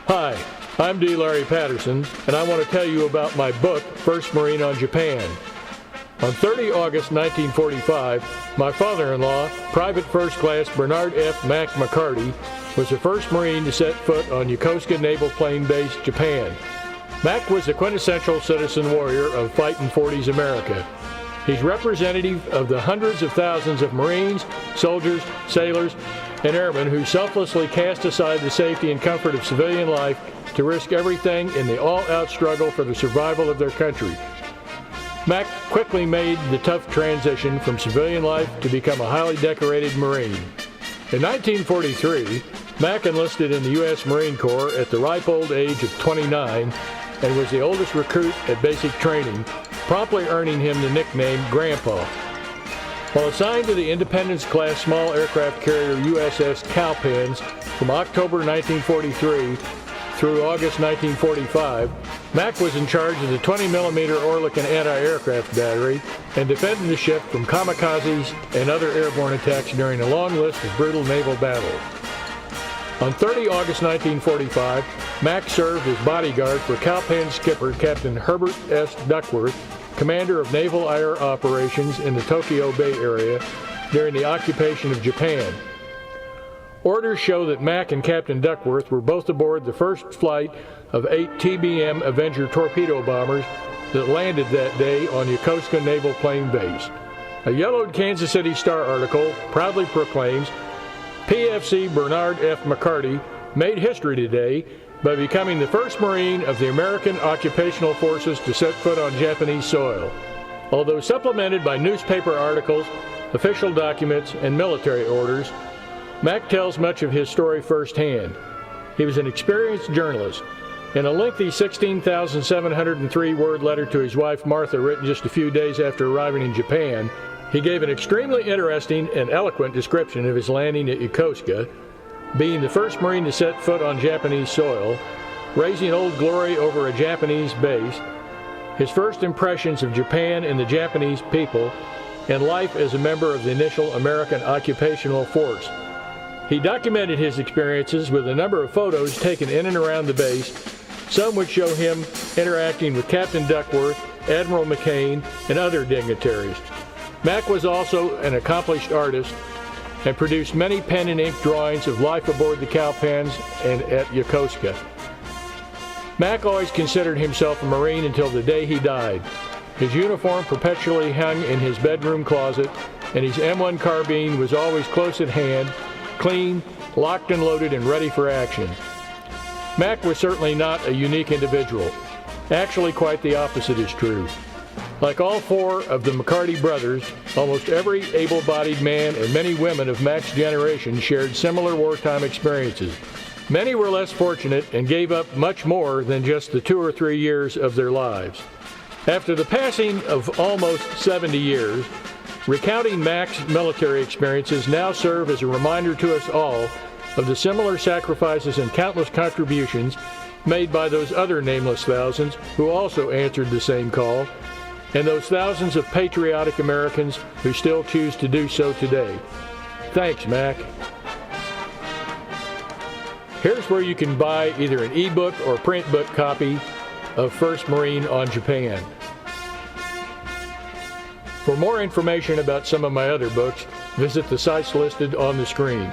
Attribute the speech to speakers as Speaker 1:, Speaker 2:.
Speaker 1: Hi, I'm D. Larry Patterson, and I want to tell you about my book, First Marine on Japan. On 30 August 1945, my father-in-law, Private First Class Bernard F. Mac McCarty, was the first Marine to set foot on Yokosuka Naval Plane Base, Japan. Mac was the quintessential citizen warrior of fightin' 40s America. He's representative of the hundreds of thousands of Marines, soldiers, sailors, and airmen who selflessly cast aside the safety and comfort of civilian life to risk everything in the all-out struggle for the survival of their country. Mac quickly made the tough transition from civilian life to become a highly decorated Marine. In 1943, Mac enlisted in the U.S. Marine Corps at the ripe old age of 29 and was the oldest recruit at basic training, promptly earning him the nickname Grandpa. While assigned to the Independence-class small aircraft carrier U.S.S. Cowpens from October 1943 through August 1945, Mac was in charge of the 20mm Oerlikon anti-aircraft battery and defended the ship from kamikazes and other airborne attacks during a long list of brutal naval battles. On 30 August 1945, Mac served as bodyguard for Cowpens skipper Captain Herbert S. Duckworth, commander of Naval Air Operations in the Tokyo Bay area during the occupation of Japan. Orders show that Mac and Captain Duckworth were both aboard the first flight of 8 TBM Avenger torpedo bombers that landed that day on Yokosuka Naval Plane Base. A yellowed Kansas City Star article proudly proclaims, PFC Bernard F. McCarty made history today by becoming the first Marine of the American Occupational Forces to set foot on Japanese soil. Although supplemented by newspaper articles, official documents, and military orders, Mac tells much of his story firsthand. He was an experienced journalist. In a lengthy 16,703-word letter to his wife Martha written just a few days after arriving in Japan, he gave an extremely interesting and eloquent description of his landing at Yokosuka, being the first Marine to set foot on Japanese soil, raising Old Glory over a Japanese base, his first impressions of Japan and the Japanese people, and life as a member of the initial American Occupational Force. He documented his experiences with a number of photos taken in and around the base, some which show him interacting with Captain Duckworth, Admiral McCain, and other dignitaries. Mac was also an accomplished artist and produced many pen and ink drawings of life aboard the Cowpens and at Yokosuka. Mac always considered himself a Marine until the day he died. His uniform perpetually hung in his bedroom closet, and his M1 carbine was always close at hand, clean, locked and loaded, and ready for action. Mac was certainly not a unique individual. Actually, quite the opposite is true. Like all four of the McCarty brothers, almost every able-bodied man and many women of Mac's generation shared similar wartime experiences. Many were less fortunate and gave up much more than just the 2 or 3 years of their lives. After the passing of almost 70 years, recounting Mac's military experiences now serve as a reminder to us all of the similar sacrifices and countless contributions made by those other nameless thousands who also answered the same call, and those thousands of patriotic Americans who still choose to do so today. Thanks, Mac. Here's where you can buy either an ebook or print book copy of First Marine on Japan. For more information about some of my other books, visit the sites listed on the screen.